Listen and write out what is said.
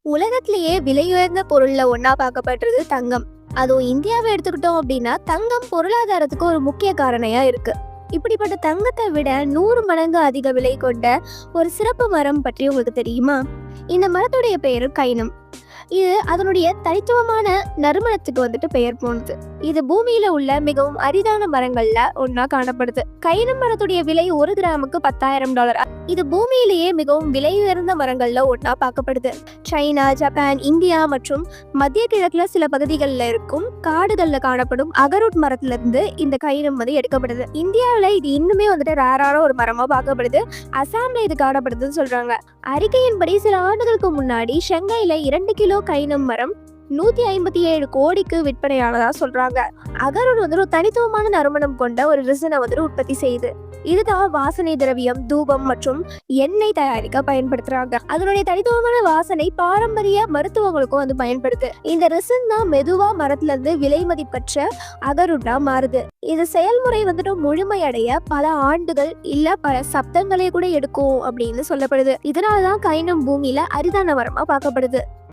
உலகத்திலேயே விலையுயர்ந்த பொருள்ல ஒண்ணா பார்க்கப்படுறது தங்கம். அதுவும் இந்தியாவை எடுத்துக்கிட்டோம் அப்படின்னா தங்கம் பொருளாதாரத்துக்கு ஒரு முக்கிய காரணியா இருக்கு. இப்படிப்பட்ட தங்கத்தை விட 100 மடங்கு அதிக விலை கொண்ட ஒரு சிறப்பு மரம் பற்றி உங்களுக்கு தெரியுமா? இந்த மரத்துடைய பெயர் கைனம். இது அதனுடைய தனித்துவமான நறுமணத்துக்கு பெயர் போனது. இது பூமியில உள்ள மிகவும் அரிதான மரங்கள்ல ஒன்னா காணப்படுது. கைனம் மரத்துடைய விலை 1 கிராமுக்கு $10,000. இது பூமியிலேயே மிகவும் விலை உயர்ந்த மரங்கள்ல ஒன்னா பார்க்கப்படுது. சைனா, ஜப்பான், இந்தியா மற்றும் மத்திய கிழக்குல சில பகுதிகளில் இருக்கும் காடுகள்ல காணப்படும் அகரூட் மரத்துல இருந்து இந்த கைனம் எடுக்கப்படுது. இந்தியாவில இது இன்னுமே ரேரான ஒரு மரமா பார்க்கப்படுது. அசாம்ல இது காணப்படுதுன்னு சொல்றாங்க. அறிக்கையின்படி சில ஆண்டுகளுக்கு முன்னாடி ஷங்காயில 2 கிலோ கைனம் மரம் 157 கோடிக்கு விற்பனையானதா சொல்றாங்க. அகரூட் ஒரு தனித்துவமான நறுமணம் கொண்ட ஒரு ரிசனை உற்பத்தி செய்யுது. இதுதான் வாசனை திரவியம், தூபம் மற்றும் எண்ணெய் தயாரிக்க பயன்படுத்துறாங்க. அதனுடைய தனித்துவமான வாசனை பாரம்பரிய மருத்துவங்களுக்கும் பயன்படுது. இந்த ரிசன் தான் மெதுவா மரத்துல இருந்து விலை மதிப்பற்ற அகரூட்டா மாறுது. இது செயல்முறை முழுமையடைய பல ஆண்டுகள் இல்ல பல சப்தங்களே கூட எடுக்கும் அப்படின்னு சொல்லப்படுது. இதனாலதான் கைனம் பூமியில அரிதான மரமா பார்க்கப்படுது.